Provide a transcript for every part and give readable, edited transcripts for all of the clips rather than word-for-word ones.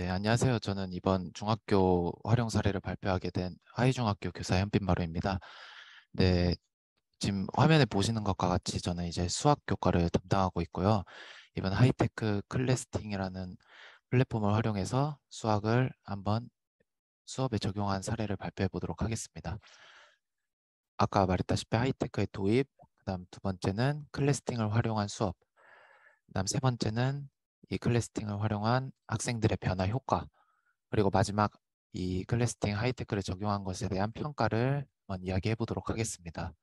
네, 안녕하세요. 저는 이번 중학교 활용 사례를 발표하게 된 하이중학교 교사 현빈마루입니다. 네, 지금 화면에 보시는 것과 같이 저는 이제 수학 교과를 담당하고 있고요. 이번 하이테크 클래스팅이라는 플랫폼을 활용해서 수학을 한번 수업에 적용한 사례를 발표해 보도록 하겠습니다. 아까 말했다시피 하이테크의 도입, 그다음 두 번째는 클래스팅을 활용한 수업, 그다음 세 번째는 이 클래스팅을 활용한 학생들의 변화 효과, 그리고 마지막 이 클래스팅 하이테크를 적용한 것에 대한 평가를 한번 이야기해 보도록 하겠습니다.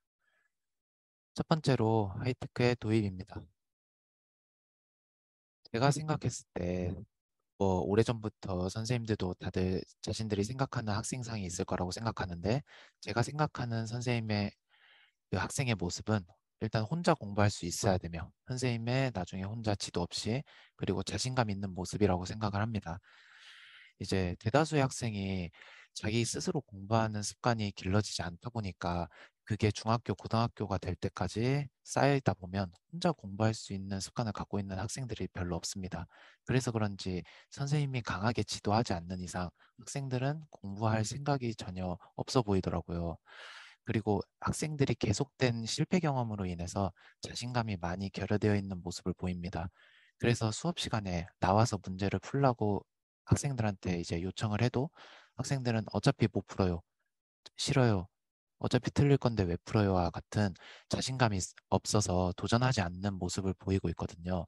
첫 번째로 하이테크의 도입입니다. 제가 생각했을 때 오래전부터 선생님들도 다들 자신들이 생각하는 학생상이 있을 거라고 생각하는데, 제가 생각하는 선생님의 그 학생의 모습은 일단 혼자 공부할 수 있어야 되며 선생님의 나중에 혼자 지도 없이, 그리고 자신감 있는 모습이라고 생각을 합니다. 이제 대다수의 학생이 자기 스스로 공부하는 습관이 길러지지 않다 보니까 그게 중학교, 고등학교가 될 때까지 쌓여있다 보면 혼자 공부할 수 있는 습관을 갖고 있는 학생들이 별로 없습니다. 그래서 그런지 선생님이 강하게 지도하지 않는 이상 학생들은 공부할 생각이 전혀 없어 보이더라고요. 그리고 학생들이 계속된 실패 경험으로 인해서 자신감이 많이 결여되어 있는 모습을 보입니다. 그래서 수업 시간에 나와서 문제를 풀라고 학생들한테 이제 요청을 해도 학생들은 어차피 못 풀어요. 싫어요. 어차피 틀릴 건데 왜 풀어요와 같은 자신감이 없어서 도전하지 않는 모습을 보이고 있거든요.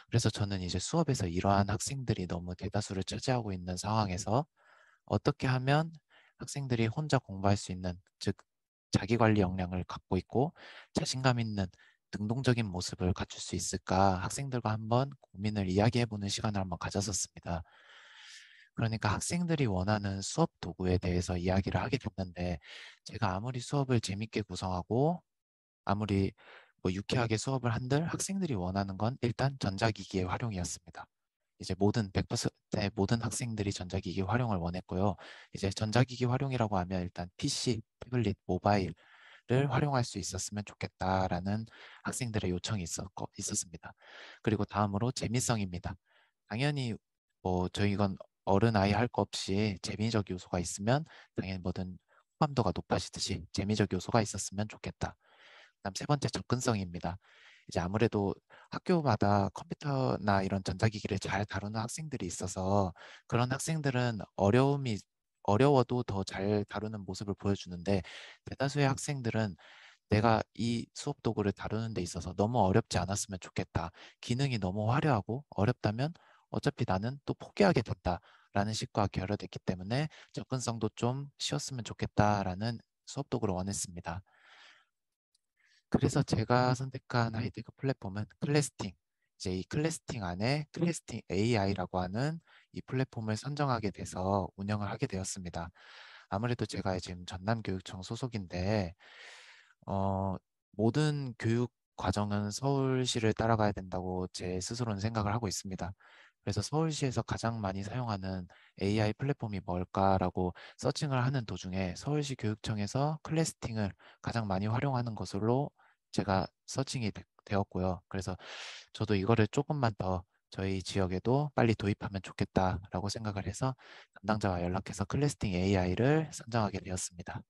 그래서 저는 이제 수업에서 이러한 학생들이 너무 대다수를 차지하고 있는 상황에서 어떻게 하면 학생들이 혼자 공부할 수 있는, 즉 자기관리 역량을 갖고 있고 자신감 있는 능동적인 모습을 갖출 수 있을까, 학생들과 한번 고민을 이야기해보는 시간을 한번 가졌었습니다. 그러니까 학생들이 원하는 수업 도구에 대해서 이야기를 하게 됐는데, 제가 아무리 수업을 재밌게 구성하고 아무리 유쾌하게 수업을 한들 학생들이 원하는 건 일단 전자기기의 활용이었습니다. 이제 모든 100%의 모든 학생들이 전자기기 활용을 원했고요. 이제 전자기기 활용이라고 하면 일단 PC, 태블릿, 모바일을 활용할 수 있었으면 좋겠다라는 학생들의 요청이 있었습니다. 그리고 다음으로 재미성입니다. 당연히 저희 이건 어른 아이 할 거 없이 재미적 요소가 있으면 당연히 뭐든 호감도가 높아지듯이 재미적 요소가 있었으면 좋겠다. 그다음 세 번째 접근성입니다. 이제 아무래도 학교마다 컴퓨터나 이런 전자기기를 잘 다루는 학생들이 있어서 그런 학생들은 어려워도 더 잘 다루는 모습을 보여주는데, 대다수의 학생들은 내가 이 수업 도구를 다루는 데 있어서 너무 어렵지 않았으면 좋겠다. 기능이 너무 화려하고 어렵다면 어차피 나는 또 포기하게 된다라는 식과 결여됐기 때문에 접근성도 좀 쉬웠으면 좋겠다라는 수업 도구를 원했습니다. 그래서 제가 선택한 하이테크 플랫폼은 클래스팅. 이제 이 클래스팅 안에 클래스팅 AI라고 하는 이 플랫폼을 선정하게 돼서 운영을 하게 되었습니다. 아무래도 제가 지금 전남교육청 소속인데 어, 모든 교육 과정은 서울시를 따라가야 된다고 제 스스로는 생각을 하고 있습니다. 그래서 서울시에서 가장 많이 사용하는 AI 플랫폼이 뭘까라고 서칭을 하는 도중에 서울시 교육청에서 클래스팅을 가장 많이 활용하는 것으로 제가 되었고요. 그래서 저도 이거를 조금만 더 저희 지역에도 빨리 도입하면 좋겠다라고 생각을 해서 담당자와 연락해서 클래스팅 AI를 선정하게 되었습니다.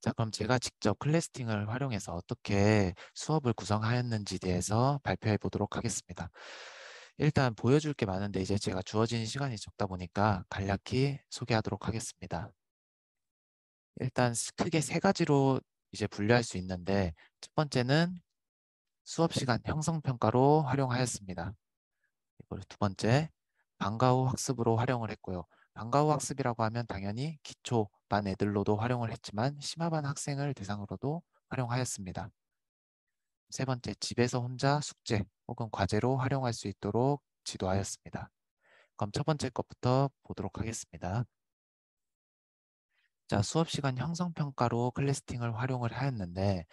자, 그럼 제가 직접 클래스팅을 활용해서 어떻게 수업을 구성하였는지 대해서 발표해 보도록 하겠습니다. 일단 보여줄 게 많은데 이제 제가 주어진 시간이 적다 보니까 간략히 소개하도록 하겠습니다. 일단 크게 세 가지로 이제 분류할 수 있는데, 첫 번째는 수업 시간 형성 평가로 활용하였습니다. 그리고 두 번째, 방과 후 학습으로 활용을 했고요. 방과 후 학습이라고 하면 당연히 기초반 애들로도 활용을 했지만 심화반 학생을 대상으로도 활용하였습니다. 세 번째, 집에서 혼자 숙제 혹은 과제로 활용할 수 있도록 지도하였습니다. 그럼 첫 번째 것부터 보도록 하겠습니다. 자, 수업 시간 형성 평가로 클래스팅을 활용을 하였는데,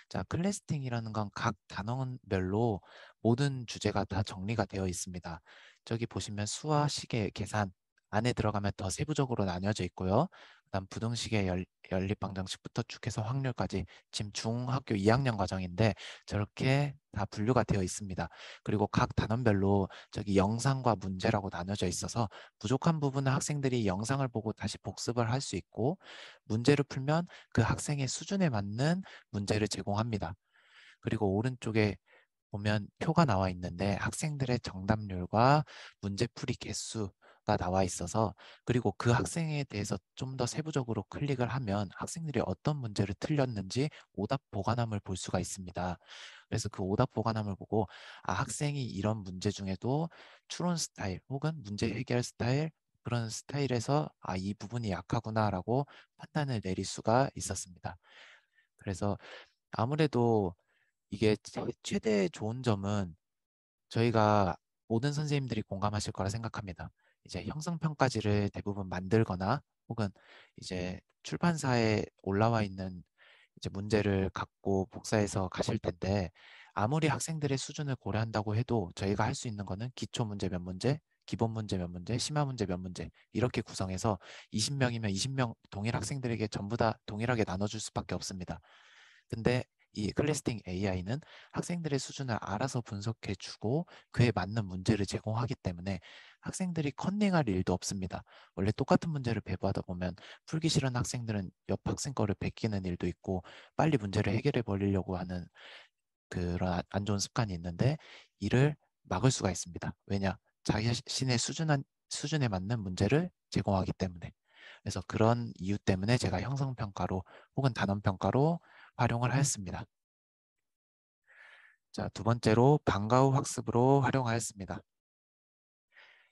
자, 클래스팅이라는 건 각 단원별로 모든 주제가 다 정리가 되어 있습니다. 저기 보시면 수화, 시계, 계산 안에 들어가면 더 세부적으로 나뉘어져 있고요. 그다음 부등식의 연립방정식부터 쭉 해서 확률까지 지금 중학교 2학년 과정인데 저렇게 다 분류가 되어 있습니다. 그리고 각 단원별로 저기 영상과 문제라고 나눠져 있어서 부족한 부분은 학생들이 영상을 보고 다시 복습을 할 수 있고 문제를 풀면 그 학생의 수준에 맞는 문제를 제공합니다. 그리고 오른쪽에 보면 표가 나와 있는데 학생들의 정답률과 문제풀이 개수가 나와 있어서 그리고 그 학생에 대해서 좀 더 세부적으로 클릭을 하면 학생들이 어떤 문제를 틀렸는지 오답 보관함을 볼 수가 있습니다. 그래서 그 오답 보관함을 보고 학생이 이런 문제 중에도 추론 스타일 혹은 문제 해결 스타일 그런 스타일에서 이 부분이 약하구나라고 판단을 내릴 수가 있었습니다. 그래서 아무래도 이게 최대 좋은 점은 저희가 모든 선생님들이 공감하실 거라 생각합니다. 이제 형성평가지를 대부분 만들거나 혹은 이제 출판사에 올라와 있는 이제 문제를 갖고 복사해서 가실 텐데 아무리 학생들의 수준을 고려한다고 해도 저희가 할 수 있는 거는 기초 문제 몇 문제, 기본 문제 몇 문제, 심화 문제 몇 문제 이렇게 구성해서 20명이면 20명 동일 학생들에게 전부 다 동일하게 나눠줄 수밖에 없습니다. 근데 이 클래스팅 AI는 학생들의 수준을 알아서 분석해주고 그에 맞는 문제를 제공하기 때문에 학생들이 컨닝할 일도 없습니다. 원래 똑같은 문제를 배부하다 보면 풀기 싫은 학생들은 옆 학생 거를 베끼는 일도 있고 빨리 문제를 해결해 버리려고 하는 그런 안 좋은 습관이 있는데 이를 막을 수가 있습니다. 왜냐? 자기 자신의 수준에 맞는 문제를 제공하기 때문에. 그래서 그런 이유 때문에 제가 형성평가로 혹은 단원평가로 활용을 하였습니다. 자, 두 번째로 방과 후 학습으로 활용하였습니다.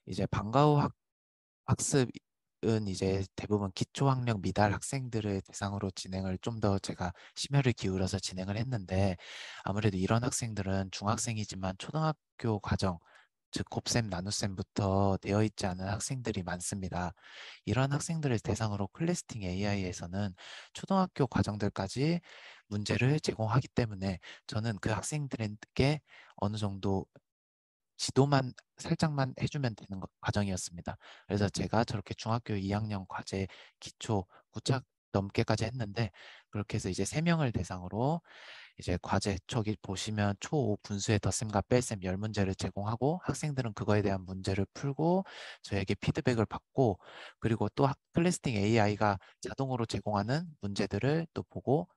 이제 방과 후 학습은 이제 대부분 기초학력 미달 학생들을 대상으로 진행을 좀 더 제가 심혈을 기울여서 진행을 했는데 아무래도 이런 학생들은 중학생이지만 초등학교 과정 즉 곱셈, 나눗셈부터 되어 있지 않은 학생들이 많습니다. 이런 학생들을 대상으로 클래스팅 AI에서는 초등학교 과정들까지 문제를 제공하기 때문에 저는 그 학생들에게 어느 정도 지도만 살짝만 해주면 되는 과정이었습니다. 그래서 제가 저렇게 중학교 2학년 과제 기초 구착 넘게까지 했는데 그렇게 해서 이제 3명을 대상으로 이제 과제 저기 보시면 초5 분수의 덧셈과 뺄셈 10문제를 제공하고 학생들은 그거에 대한 문제를 풀고 저에게 피드백을 받고 그리고 또 클래스팅 AI가 자동으로 제공하는 문제들을 또 보고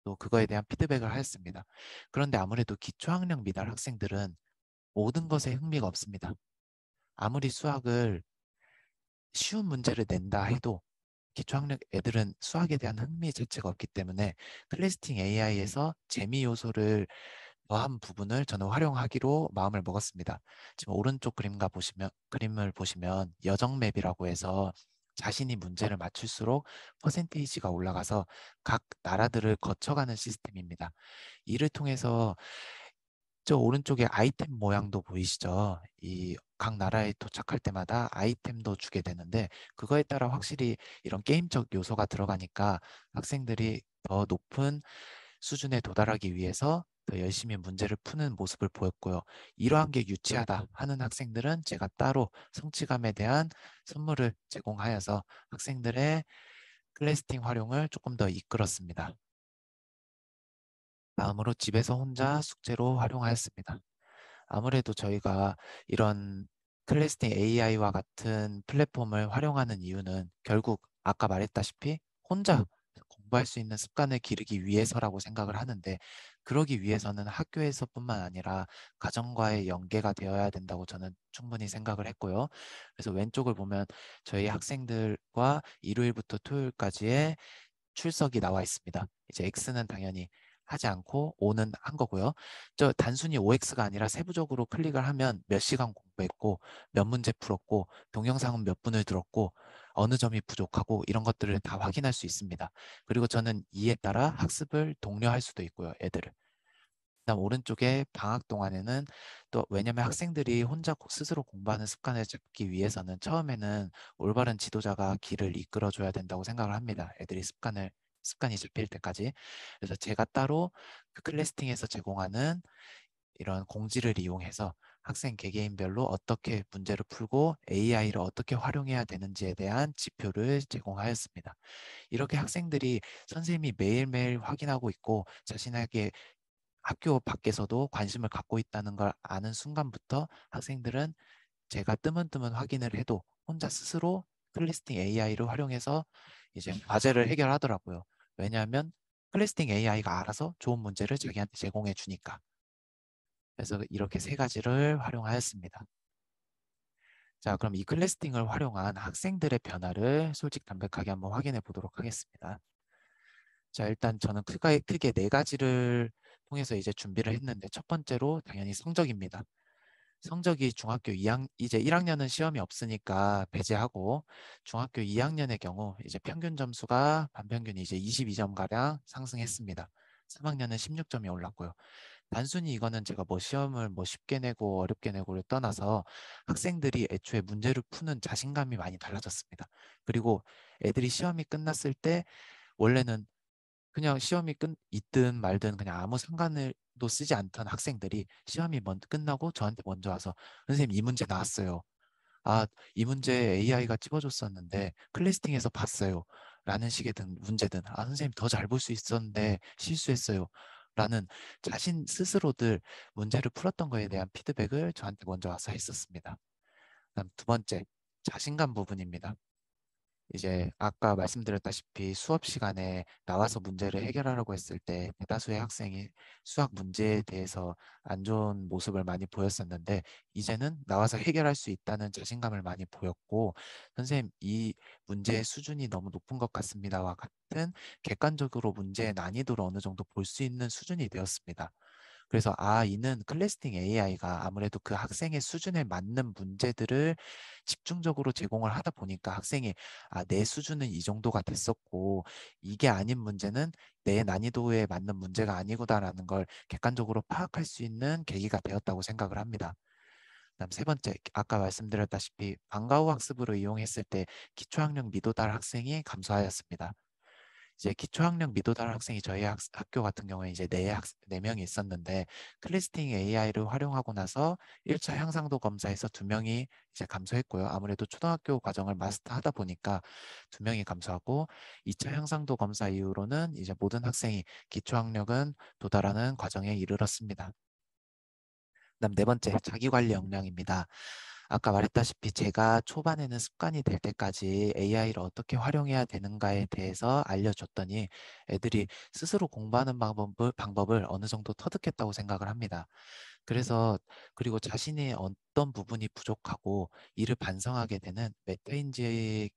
또 그거에 대한 피드백을 하였습니다. 그런데 아무래도 기초학력 미달 학생들은 모든 것에 흥미가 없습니다. 아무리 수학을 쉬운 문제를 낸다 해도 기초학력 애들은 수학에 대한 흥미 자체가 없기 때문에 클래스팅 AI에서 재미 요소를 더한 부분을 저는 활용하기로 마음을 먹었습니다. 지금 오른쪽 그림을 보시면 여정 맵이라고 해서 자신이 문제를 맞출수록 퍼센테이지가 올라가서 각 나라들을 거쳐가는 시스템입니다. 이를 통해서 저 오른쪽에 아이템 모양도 보이시죠? 이 각 나라에 도착할 때마다 아이템도 주게 되는데 그거에 따라 확실히 이런 게임적 요소가 들어가니까 학생들이 더 높은 수준에 도달하기 위해서 더 열심히 문제를 푸는 모습을 보였고요. 이러한 게 유치하다 하는 학생들은 제가 따로 성취감에 대한 선물을 제공하여서 학생들의 클래스팅 활용을 조금 더 이끌었습니다. 다음으로 집에서 혼자 숙제로 활용하였습니다. 아무래도 저희가 이런 클래스팅 AI와 같은 플랫폼을 활용하는 이유는 결국 아까 말했다시피 혼자 공부할 수 있는 습관을 기르기 위해서라고 생각을 하는데 그러기 위해서는 학교에서뿐만 아니라 가정과의 연계가 되어야 된다고 저는 충분히 생각을 했고요. 그래서 왼쪽을 보면 저희 학생들과 일요일부터 토요일까지의 출석이 나와 있습니다. 이제 X는 당연히 하지 않고 O는 한 거고요. 저 단순히 OX가 아니라 세부적으로 클릭을 하면 몇 시간 공부했고 몇 문제 풀었고 동영상은 몇 분을 들었고 어느 점이 부족하고 이런 것들을 다 확인할 수 있습니다. 그리고 저는 이에 따라 학습을 독려할 수도 있고요. 애들을. 그다음 오른쪽에 방학 동안에는 또 왜냐면 학생들이 혼자 스스로 공부하는 습관을 잡기 위해서는 처음에는 올바른 지도자가 길을 이끌어줘야 된다고 생각을 합니다. 애들이 습관이 잡힐 때까지. 그래서 제가 따로 그 클래스팅에서 제공하는 이런 공지를 이용해서 학생 개개인별로 어떻게 문제를 풀고 AI를 어떻게 활용해야 되는지에 대한 지표를 제공하였습니다. 이렇게 학생들이 선생님이 매일매일 확인하고 있고 자신에게 학교 밖에서도 관심을 갖고 있다는 걸 아는 순간부터 학생들은 제가 뜨문뜨문 확인을 해도 혼자 스스로 클리스팅 AI를 활용해서 이제 과제를 해결하더라고요. 왜냐하면 클리스팅 AI가 알아서 좋은 문제를 자기한테 제공해 주니까. 그래서 이렇게 세 가지를 활용하였습니다. 자, 그럼 이 클래스팅을 활용한 학생들의 변화를 솔직담백하게 한번 확인해 보도록 하겠습니다. 자, 일단 저는 크게 네 가지를 통해서 이제 준비를 했는데 첫 번째로 당연히 성적입니다. 성적이 중학교 2학 이제 1학년은 시험이 없으니까 배제하고 중학교 2학년의 경우 이제 평균 점수가 반평균 이제 22점 가량 상승했습니다. 3학년은 16점이 올랐고요. 단순히 이거는 제가 뭐 시험을 뭐 쉽게 내고 어렵게 내고를 떠나서 학생들이 애초에 문제를 푸는 자신감이 많이 달라졌습니다. 그리고 애들이 시험이 끝났을 때 원래는 그냥 시험이 있든 말든 그냥 아무 상관을도 쓰지 않던 학생들이 시험이 끝나고 저한테 먼저 와서 선생님 이 문제 나왔어요. 아, 이 문제 AI가 찝어줬었는데 클래스팅에서 봤어요. 라는 식의 문제든 아, 선생님 더 잘 볼 수 있었는데 실수했어요. 라는 자신 스스로들 문제를 풀었던 거에 대한 피드백을 저한테 먼저 와서 했었습니다. 그다음 두 번째, 자신감 부분입니다. 이제 아까 말씀드렸다시피 수업 시간에 나와서 문제를 해결하라고 했을 때 대다수의 학생이 수학 문제에 대해서 안 좋은 모습을 많이 보였었는데 이제는 나와서 해결할 수 있다는 자신감을 많이 보였고 선생님 이 문제의 수준이 너무 높은 것 같습니다와 같은 객관적으로 문제의 난이도를 어느 정도 볼 수 있는 수준이 되었습니다. 그래서 아, 이는 클래스팅 AI가 아무래도 그 학생의 수준에 맞는 문제들을 집중적으로 제공을 하다 보니까 학생이 아, 내 수준은 이 정도가 됐었고 이게 아닌 문제는 내 난이도에 맞는 문제가 아니구나라는 걸 객관적으로 파악할 수 있는 계기가 되었다고 생각을 합니다. 그다음 세 번째, 아까 말씀드렸다시피 방과 후 학습으로 이용했을 때 기초학력 미도달 학생이 감소하였습니다. 이제 기초학력 미도달 학생이 저희 학교 같은 경우에 이제 네 명이 있었는데 클래스팅 AI를 활용하고 나서 1차 향상도 검사에서 2명이 이제 감소했고요. 아무래도 초등학교 과정을 마스터하다 보니까 2명이 감소하고 2차 향상도 검사 이후로는 이제 모든 학생이 기초학력은 도달하는 과정에 이르렀습니다. 그다음 네 번째, 자기관리 역량입니다. 아까 말했다시피 제가 초반에는 습관이 될 때까지 AI를 어떻게 활용해야 되는가에 대해서 알려줬더니 애들이 스스로 공부하는 방법을 어느 정도 터득했다고 생각을 합니다. 그래서 그리고 자신의 어떤 부분이 부족하고 이를 반성하게 되는 메타인지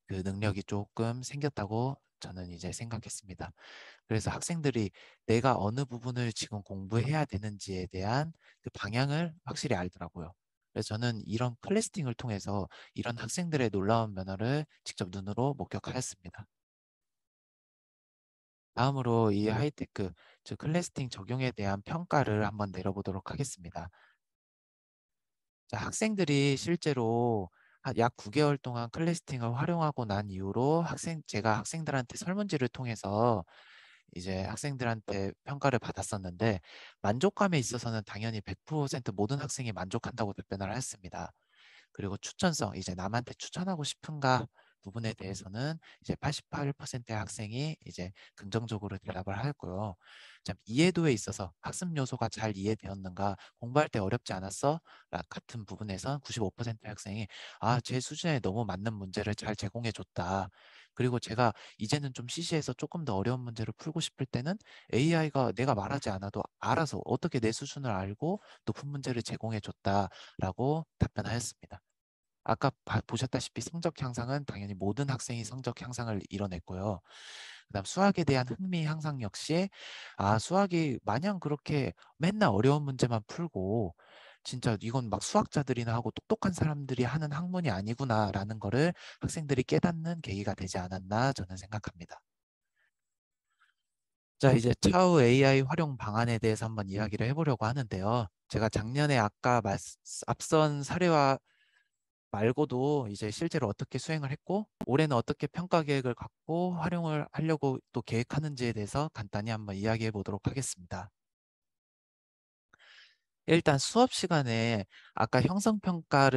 그 능력이 조금 생겼다고 저는 이제 생각했습니다. 그래서 학생들이 내가 어느 부분을 지금 공부해야 되는지에 대한 그 방향을 확실히 알더라고요. 그래서 저는 이런 클래스팅을 통해서 이런 학생들의 놀라운 변화를 직접 눈으로 목격하였습니다. 다음으로 이 하이테크, 즉 클래스팅 적용에 대한 평가를 한번 내려보도록 하겠습니다. 자, 학생들이 실제로 약 9개월 동안 클래스팅을 활용하고 난 이후로 제가 학생들한테 설문지를 통해서 이제 학생들한테 평가를 받았었는데 만족감에 있어서는 당연히 100% 모든 학생이 만족한다고 답변을 했습니다. 그리고 추천성, 이제 남한테 추천하고 싶은가 부분에 대해서는 이제 88%의 학생이 이제 긍정적으로 대답을 하였고요. 참 이해도에 있어서 학습 요소가 잘 이해되었는가, 공부할 때 어렵지 않았어? 같은 부분에서 95%의 학생이 아, 제 수준에 너무 맞는 문제를 잘 제공해 줬다. 그리고 제가 이제는 좀 시시해서 조금 더 어려운 문제를 풀고 싶을 때는 AI가 내가 말하지 않아도 알아서 어떻게 내 수준을 알고 높은 문제를 제공해 줬다라고 답변하였습니다. 아까 보셨다시피 성적 향상은 당연히 모든 학생이 성적 향상을 이뤄냈고요. 그다음 수학에 대한 흥미 향상 역시 아, 수학이 마냥 그렇게 맨날 어려운 문제만 풀고 진짜 이건 막 수학자들이나 하고 똑똑한 사람들이 하는 학문이 아니구나라는 거를 학생들이 깨닫는 계기가 되지 않았나 저는 생각합니다. 자, 이제 차후 AI 활용 방안에 대해서 한번 이야기를 해보려고 하는데요. 제가 작년에 아까 앞선 사례와 말고도 이제 실제로 어떻게 수행을 했고 올해는 어떻게 평가 계획을 갖고 활용을 하려고 또 계획하는지에 대해서 간단히 한번 이야기해 보도록 하겠습니다. 일단 수업 시간에 아까 형성평가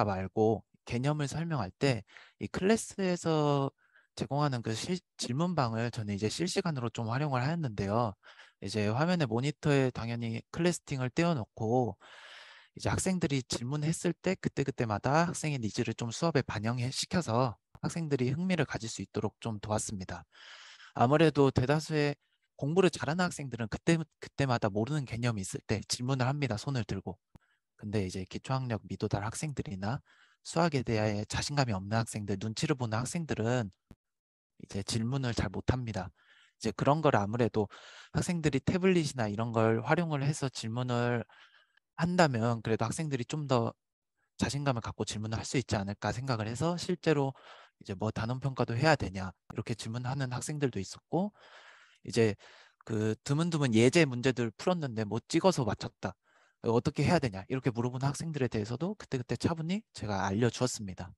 말고 개념을 설명할 때 이 클래스에서 제공하는 그 질문방을 저는 이제 실시간으로 좀 활용을 하였는데요. 이제 화면에 모니터에 당연히 클래스팅을 띄워놓고 이제 학생들이 질문했을 때 그때그때마다 학생의 니즈를 좀 수업에 반영시켜서 학생들이 흥미를 가질 수 있도록 좀 도왔습니다. 아무래도 대다수의 공부를 잘하는 학생들은 그때마다 모르는 개념이 있을 때 질문을 합니다. 손을 들고. 근데 이제 기초학력 미도달 학생들이나 수학에 대해 자신감이 없는 학생들, 눈치를 보는 학생들은 이제 질문을 잘 못합니다. 이제 그런 걸 아무래도 학생들이 태블릿이나 이런 걸 활용을 해서 질문을 한다면 그래도 학생들이 좀 더 자신감을 갖고 질문을 할 수 있지 않을까 생각을 해서 실제로 이제 뭐 단원 평가도 해야 되냐 이렇게 질문하는 학생들도 있었고 이제 그 드문드문 예제 문제들 풀었는데 못 찍어서 맞췄다. 어떻게 해야 되냐 이렇게 물어보는 학생들에 대해서도 그때그때 차분히 제가 알려주었습니다.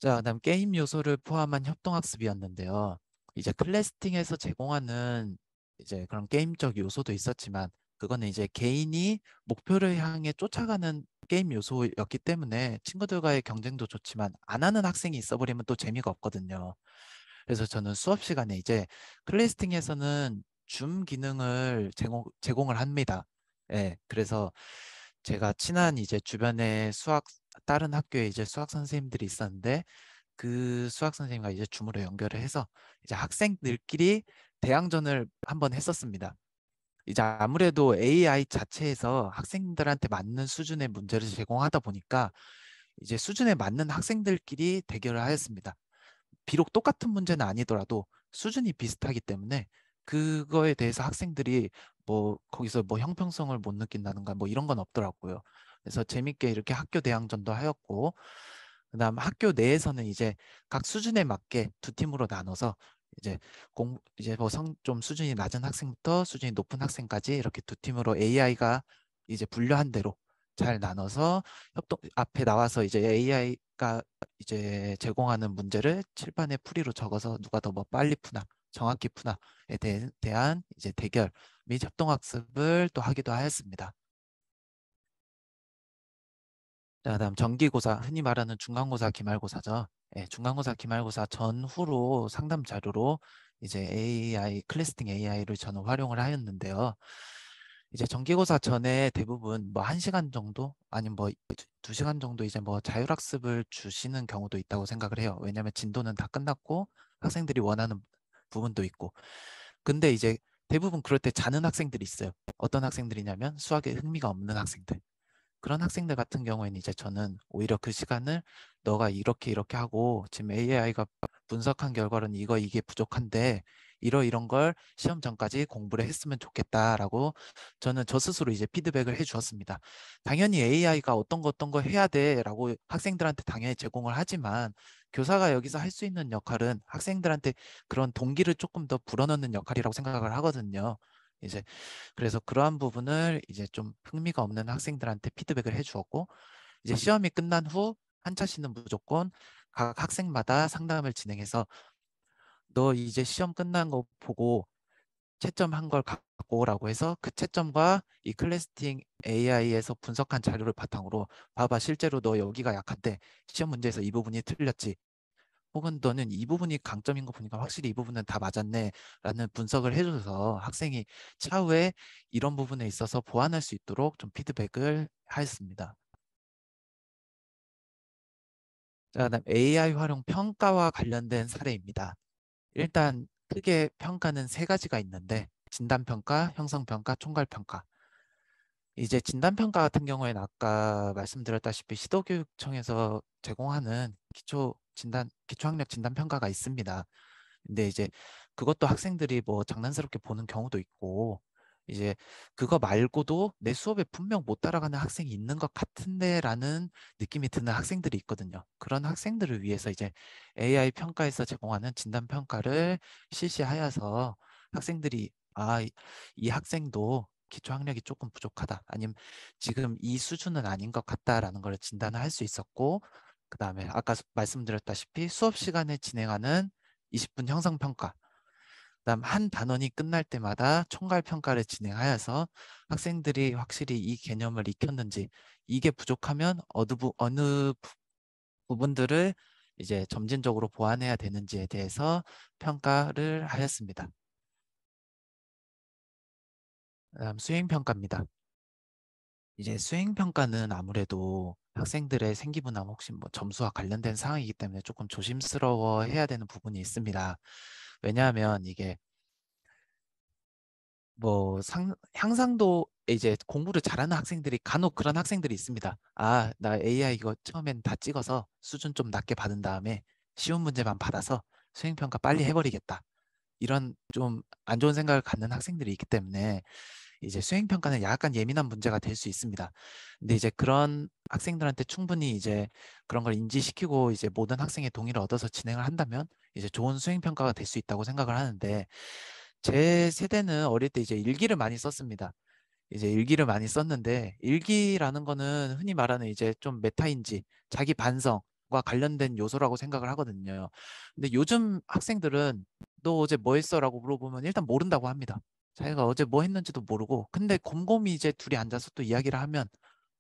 자, 그다음 게임 요소를 포함한 협동학습이었는데요. 이제 클래스팅에서 제공하는 이제 그런 게임적 요소도 있었지만 그거는 이제 개인이 목표를 향해 쫓아가는 게임 요소였기 때문에 친구들과의 경쟁도 좋지만 안 하는 학생이 있어버리면 또 재미가 없거든요. 그래서 저는 수업 시간에 이제 클래스팅에서는 줌 기능을 제공을 합니다. 예, 그래서 제가 친한 이제 주변에 다른 학교에 이제 수학 선생님들이 있었는데 그 수학 선생님과 이제 줌으로 연결을 해서 이제 학생들끼리 대항전을 한번 했었습니다. 이제 아무래도 AI 자체에서 학생들한테 맞는 수준의 문제를 제공하다 보니까 이제 수준에 맞는 학생들끼리 대결을 하였습니다. 비록 똑같은 문제는 아니더라도 수준이 비슷하기 때문에 그거에 대해서 학생들이 뭐 거기서 뭐 형평성을 못 느낀다든가 뭐 이런 건 없더라고요. 그래서 재밌게 이렇게 학교 대항전도 하였고 그다음 학교 내에서는 이제 각 수준에 맞게 두 팀으로 나눠서 이제 뭐 좀 수준이 낮은 학생부터 수준이 높은 학생까지 이렇게 두 팀으로 AI가 이제 분류한 대로 잘 나눠서 협동 앞에 나와서 이제 AI가 이제 제공하는 문제를 칠판에 풀이로 적어서 누가 더 뭐 빨리 푸나 정확히 푸나에 대한 이제 대결 및 협동학습을 또 하기도 하였습니다. 자, 다음 정기고사, 흔히 말하는 중간고사, 기말고사죠. 예, 중간고사, 기말고사 전후로 상담 자료로 이제 클래스팅 AI를 저는 활용을 하였는데요. 이제 정기고사 전에 대부분 뭐 1시간 정도 아니면 뭐 2시간 정도 이제 뭐 자율학습을 주시는 경우도 있다고 생각을 해요. 왜냐하면 진도는 다 끝났고 학생들이 원하는 부분도 있고. 근데 이제 대부분 그럴 때 자는 학생들이 있어요. 어떤 학생들이냐면 수학에 흥미가 없는 학생들. 그런 학생들 같은 경우에는 이제 저는 오히려 그 시간을 너가 이렇게 하고 지금 AI가 분석한 결과로는 이게 부족한데 이런 걸 시험 전까지 공부를 했으면 좋겠다라고 저는 저 스스로 이제 피드백을 해 주었습니다. 당연히 AI가 어떤 거 해야 돼라고 학생들한테 당연히 제공을 하지만 교사가 여기서 할 수 있는 역할은 학생들한테 그런 동기를 조금 더 불어넣는 역할이라고 생각을 하거든요. 이제 그래서 그러한 부분을 이제 좀 흥미가 없는 학생들한테 피드백을 해 주었고 이제 시험이 끝난 후 한 차씩은 무조건 각 학생마다 상담을 진행해서 너 이제 시험 끝난 거 보고 채점한 걸 갖고 오라고 해서 그 채점과 이 클래스팅 AI에서 분석한 자료를 바탕으로 봐봐 실제로 너 여기가 약한데 시험 문제에서 이 부분이 틀렸지 혹은 너는 이 부분이 강점인 거 보니까 확실히 이 부분은 다 맞았네 라는 분석을 해줘서 학생이 차후에 이런 부분에 있어서 보완할 수 있도록 좀 피드백을 하였습니다. 자, 그다음 AI 활용 평가와 관련된 사례입니다. 일단 크게 평가는 세 가지가 있는데 진단평가, 형성평가, 총괄평가. 이제 진단평가 같은 경우에는 아까 말씀드렸다시피 시도교육청에서 제공하는 기초학력 진단평가가 있습니다. 근데 이제 그것도 학생들이 뭐 장난스럽게 보는 경우도 있고 이제 그거 말고도 내 수업에 분명 못 따라가는 학생이 있는 것 같은데라는 느낌이 드는 학생들이 있거든요. 그런 학생들을 위해서 이제 AI 평가에서 제공하는 진단 평가를 실시하여서 학생들이 이 학생도 기초 학력이 조금 부족하다. 아니면 지금 이 수준은 아닌 것 같다라는 걸 진단을 할 수 있었고 그다음에 아까 말씀드렸다시피 수업 시간에 진행하는 20분 형성평가. 그다음 한 단원이 끝날 때마다 총괄 평가를 진행하여서 학생들이 확실히 이 개념을 익혔는지, 이게 부족하면 어느 부분들을 이제 점진적으로 보완해야 되는지에 대해서 평가를 하였습니다. 그다음 수행 평가입니다. 이제 수행 평가는 아무래도 학생들의 생기부나 혹시 뭐 점수와 관련된 사항이기 때문에 조금 조심스러워 해야 되는 부분이 있습니다. 왜냐하면 이게 뭐 향상도, 이제 공부를 잘하는 학생들이 간혹 그런 학생들이 있습니다. 아, 나 AI 이거 처음엔 다 찍어서 수준 좀 낮게 받은 다음에 쉬운 문제만 받아서 수행평가 빨리 해버리겠다. 이런 좀 안 좋은 생각을 갖는 학생들이 있기 때문에 이제 수행평가는 약간 예민한 문제가 될 수 있습니다. 근데 이제 그런 학생들한테 충분히 이제 그런 걸 인지시키고 이제 모든 학생의 동의를 얻어서 진행을 한다면 이제 좋은 수행평가가 될 수 있다고 생각을 하는데, 제 세대는 어릴 때 이제 일기를 많이 썼습니다. 이제 일기를 많이 썼는데, 일기라는 거는 흔히 말하는 이제 좀 메타인지, 자기 반성과 관련된 요소라고 생각을 하거든요. 근데 요즘 학생들은 너 어제 뭐 했어? 라고 물어보면 일단 모른다고 합니다. 자기가 어제 뭐 했는지도 모르고, 근데 곰곰이 이제 둘이 앉아서 또 이야기를 하면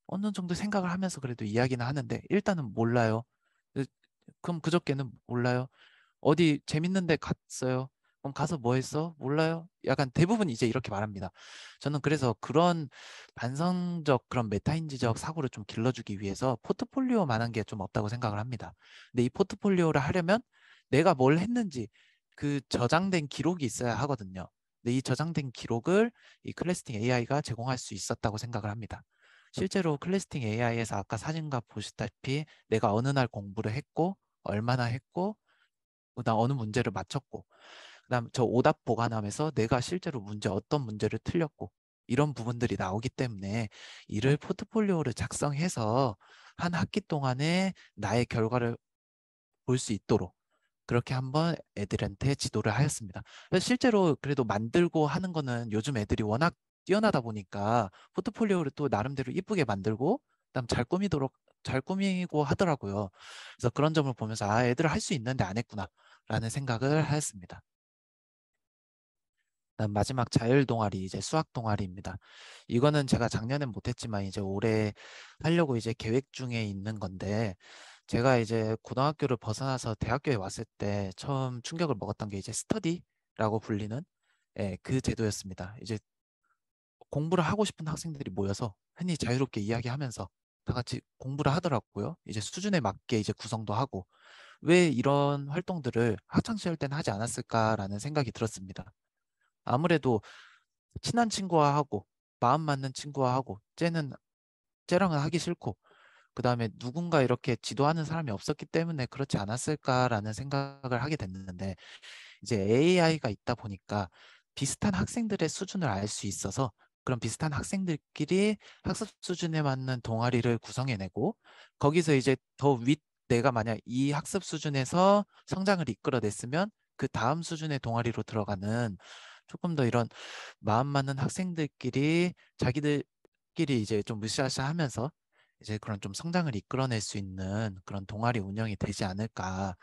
어느 정도 생각을 하면서 그래도 이야기는 하는데 일단은 몰라요. 그럼 그저께는 몰라요. 어디 재밌는 데 갔어요? 그럼 가서 뭐 했어? 몰라요? 약간 대부분 이제 이렇게 말합니다. 저는 그래서 그런 반성적 그런 메타인지적 사고를 좀 길러주기 위해서 포트폴리오만한 게 좀 없다고 생각을 합니다. 근데 이 포트폴리오를 하려면 내가 뭘 했는지 그 저장된 기록이 있어야 하거든요. 근데 이 저장된 기록을 이 클래스팅 AI가 제공할 수 있었다고 생각을 합니다. 실제로 클래스팅 AI에서 아까 사진과 보시다시피 내가 어느 날 공부를 했고 얼마나 했고 그다음 어느 문제를 맞췄고 그다음 저 오답 보관함에서 내가 실제로 어떤 문제를 틀렸고 이런 부분들이 나오기 때문에 이를 포트폴리오를 작성해서 한 학기 동안에 나의 결과를 볼 수 있도록 그렇게 한번 애들한테 지도를 하였습니다. 그래서 실제로 그래도 만들고 하는 거는 요즘 애들이 워낙 뛰어나다 보니까 포트폴리오를 또 나름대로 이쁘게 만들고 그다음 잘 꾸미고 하더라고요. 그래서 그런 점을 보면서 아, 애들 할 수 있는데 안 했구나라는 생각을 하였습니다. 그다음 마지막 자율 동아리, 이제 수학 동아리입니다. 이거는 제가 작년엔 못했지만 이제 올해 하려고 이제 계획 중에 있는 건데, 제가 이제 고등학교를 벗어나서 대학교에 왔을 때 처음 충격을 먹었던 게 이제 스터디라고 불리는, 예, 그 제도였습니다. 이제 공부를 하고 싶은 학생들이 모여서 흔히 자유롭게 이야기하면서 다 같이 공부를 하더라고요. 이제 수준에 맞게 이제 구성도 하고, 왜 이런 활동들을 학창 시절 때는 하지 않았을까라는 생각이 들었습니다. 아무래도 친한 친구와 하고 마음 맞는 친구와 하고 쟤랑은 하기 싫고 그다음에 누군가 이렇게 지도하는 사람이 없었기 때문에 그렇지 않았을까라는 생각을 하게 됐는데, 이제 AI가 있다 보니까 비슷한 학생들의 수준을 알 수 있어서 그런 비슷한 학생들끼리 학습 수준에 맞는 동아리를 구성해내고, 거기서 이제 내가 만약 이 학습 수준에서 성장을 이끌어냈으면 그 다음 수준의 동아리로 들어가는, 조금 더 이런 마음 맞는 학생들끼리 자기들끼리 이제 좀 으쌰으쌰 하면서 이제 그런 좀 성장을 이끌어낼 수 있는 그런 동아리 운영이 되지 않을까.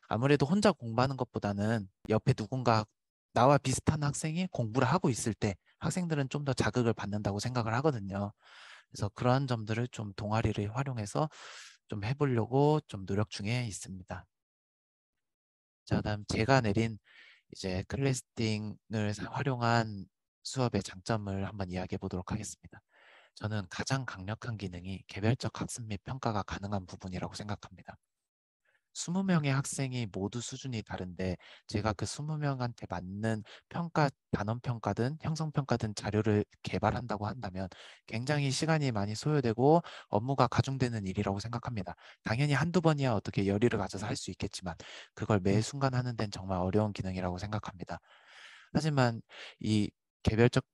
아무래도 혼자 공부하는 것보다는 옆에 누군가 나와 비슷한 학생이 공부를 하고 있을 때 학생들은 좀 더 자극을 받는다고 생각을 하거든요. 그래서 그러한 점들을 좀 동아리를 활용해서 좀 해보려고 좀 노력 중에 있습니다. 자, 다음 제가 내린 이제 클래스팅을 활용한 수업의 장점을 한번 이야기해 보도록 하겠습니다. 저는 가장 강력한 기능이 개별적 학습 및 평가가 가능한 부분이라고 생각합니다. 20명의 학생이 모두 수준이 다른데 제가 그 20명한테 맞는 단원 평가든 형성 평가든 자료를 개발한다고 한다면 굉장히 시간이 많이 소요되고 업무가 가중되는 일이라고 생각합니다. 당연히 한두 번이야 어떻게 열의를 가져서 할 수 있겠지만 그걸 매 순간 하는 데는 정말 어려운 기능이라고 생각합니다. 하지만 이 개별적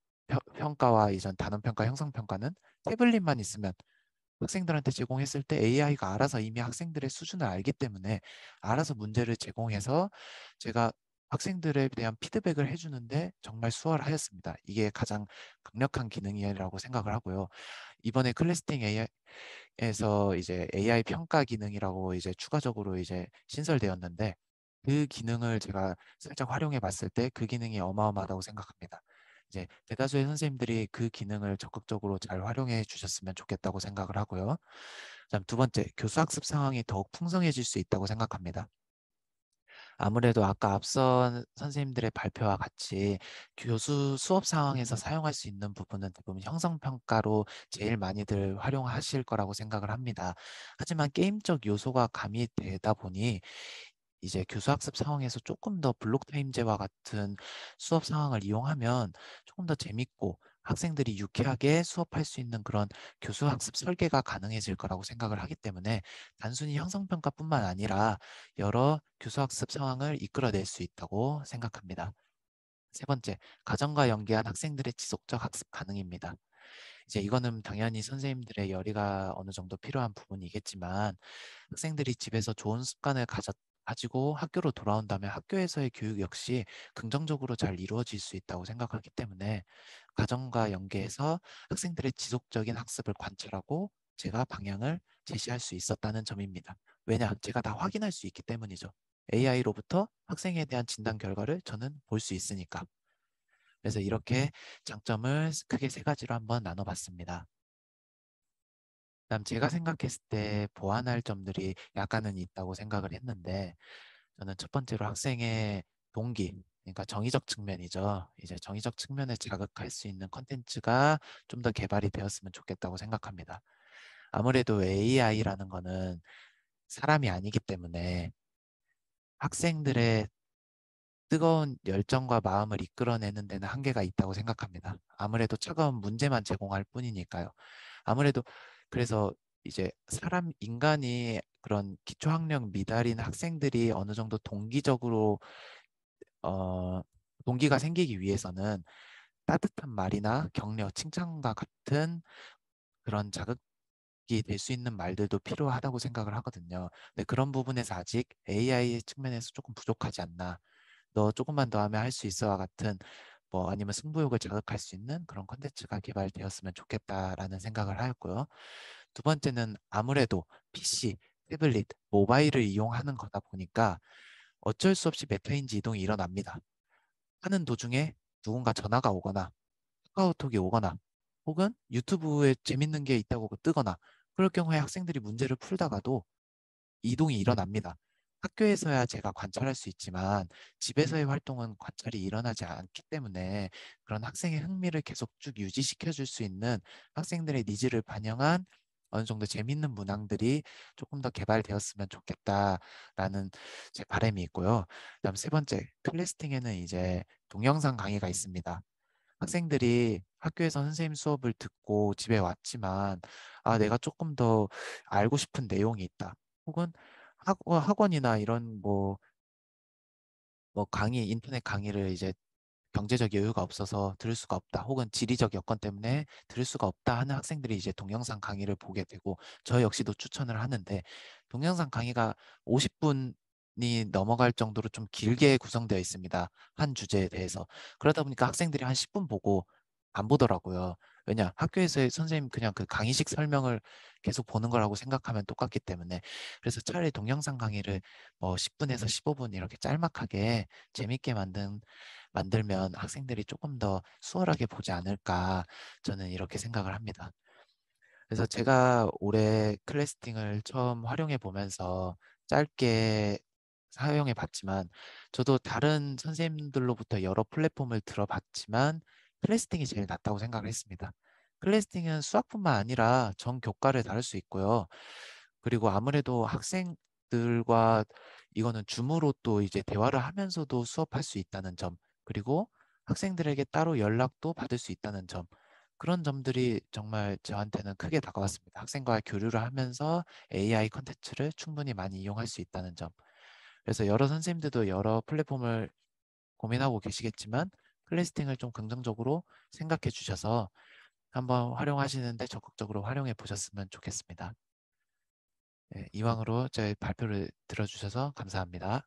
평가와 이전 단원 평가, 형성 평가는 태블릿만 있으면 학생들한테 제공했을 때 AI가 알아서 이미 학생들의 수준을 알기 때문에 알아서 문제를 제공해서 제가 학생들에 대한 피드백을 해주는데 정말 수월하였습니다. 이게 가장 강력한 기능이라고 생각을 하고요. 이번에 클래스팅 AI에서 이제 AI 평가 기능이라고 이제 추가적으로 이제 신설되었는데 그 기능을 제가 살짝 활용해 봤을 때 그 기능이 어마어마하다고 생각합니다. 이제 대다수의 선생님들이 그 기능을 적극적으로 잘 활용해 주셨으면 좋겠다고 생각을 하고요. 그다음 두 번째, 교수 학습 상황이 더욱 풍성해질 수 있다고 생각합니다. 아무래도 아까 앞선 선생님들의 발표와 같이 교수 수업 상황에서 사용할 수 있는 부분은 대부분 형성평가로 제일 많이들 활용하실 거라고 생각을 합니다. 하지만 게임적 요소가 가미되다 보니 이제 교수 학습 상황에서 조금 더 블록 타임제와 같은 수업 상황을 이용하면 조금 더 재밌고 학생들이 유쾌하게 수업할 수 있는 그런 교수 학습 설계가 가능해질 거라고 생각을 하기 때문에 단순히 형성평가뿐만 아니라 여러 교수 학습 상황을 이끌어낼 수 있다고 생각합니다. 세 번째, 가정과 연계한 학생들의 지속적 학습 가능입니다. 이제 이거는 당연히 선생님들의 열의가 어느 정도 필요한 부분이겠지만 학생들이 집에서 좋은 습관을 가지고 학교로 돌아온다면 학교에서의 교육 역시 긍정적으로 잘 이루어질 수 있다고 생각하기 때문에 가정과 연계해서 학생들의 지속적인 학습을 관찰하고 제가 방향을 제시할 수 있었다는 점입니다. 왜냐? 제가 다 확인할 수 있기 때문이죠. AI로부터 학생에 대한 진단 결과를 저는 볼 수 있으니까. 그래서 이렇게 장점을 크게 세 가지로 한번 나눠봤습니다. 그다음 제가 생각했을 때 보완할 점들이 약간은 있다고 생각을 했는데 저는 첫 번째로 학생의 동기, 그러니까 정의적 측면이죠. 이제 정의적 측면을 자극할 수 있는 컨텐츠가 좀 더 개발이 되었으면 좋겠다고 생각합니다. 아무래도 AI라는 거는 사람이 아니기 때문에 학생들의 뜨거운 열정과 마음을 이끌어내는 데는 한계가 있다고 생각합니다. 아무래도 차가운 문제만 제공할 뿐이니까요. 아무래도 그래서 이제 인간이 그런 기초학력 미달인 학생들이 어느 정도 어, 동기가 생기기 위해서는 따뜻한 말이나 격려, 칭찬과 같은 그런 자극이 될 수 있는 말들도 필요하다고 생각을 하거든요. 근데 그런 부분에서 아직 AI 측면에서 조금 부족하지 않나. 너 조금만 더 하면 할 수 있어와 같은 뭐 아니면 승부욕을 자극할 수 있는 그런 콘텐츠가 개발되었으면 좋겠다라는 생각을 하였고요. 두 번째는 아무래도 PC, 태블릿, 모바일을 이용하는 거다 보니까 어쩔 수 없이 메타인지 이동이 일어납니다. 하는 도중에 누군가 전화가 오거나 카카오톡이 오거나 혹은 유튜브에 재밌는 게 있다고 뜨거나 그럴 경우에 학생들이 문제를 풀다가도 이동이 일어납니다. 학교에서야 제가 관찰할 수 있지만 집에서의 활동은 관찰이 일어나지 않기 때문에 그런 학생의 흥미를 계속 쭉 유지시켜 줄 수 있는 학생들의 니즈를 반영한 어느 정도 재밌는 문항들이 조금 더 개발되었으면 좋겠다라는 제 바람이 있고요. 그다음 세 번째, 클래스팅에는 이제 동영상 강의가 있습니다. 학생들이 학교에서 선생님 수업을 듣고 집에 왔지만 내가 조금 더 알고 싶은 내용이 있다. 혹은 학원이나 이런 뭐 인터넷 강의를 이제 경제적 여유가 없어서 들을 수가 없다. 혹은 지리적 여건 때문에 들을 수가 없다 하는 학생들이 이제 동영상 강의를 보게 되고 저 역시도 추천을 하는데 동영상 강의가 50분이 넘어갈 정도로 좀 길게 구성되어 있습니다. 한 주제에 대해서. 그러다 보니까 학생들이 한 10분 보고 안 보더라고요. 왜냐? 학교에서의 선생님 그냥 그 강의식 설명을 계속 보는 거라고 생각하면 똑같기 때문에. 그래서 차라리 동영상 강의를 뭐 10분에서 15분 이렇게 짤막하게 재밌게 만들면 학생들이 조금 더 수월하게 보지 않을까 저는 이렇게 생각을 합니다. 그래서 제가 올해 클래스팅을 처음 활용해 보면서 짧게 사용해 봤지만 저도 다른 선생님들로부터 여러 플랫폼을 들어봤지만 클래스팅이 제일 낫다고 생각을 했습니다. 클래스팅은 수학뿐만 아니라 전 교과를 다룰 수 있고요. 그리고 아무래도 학생들과 이거는 줌으로 또 이제 대화를 하면서도 수업할 수 있다는 점, 그리고 학생들에게 따로 연락도 받을 수 있다는 점, 그런 점들이 정말 저한테는 크게 다가왔습니다. 학생과 교류를 하면서 AI 컨텐츠를 충분히 많이 이용할 수 있다는 점. 그래서 여러 선생님들도 여러 플랫폼을 고민하고 계시겠지만 클래스팅을 좀 긍정적으로 생각해 주셔서 한번 활용하시는데 적극적으로 활용해 보셨으면 좋겠습니다. 네, 이왕으로 저희 발표를 들어주셔서 감사합니다.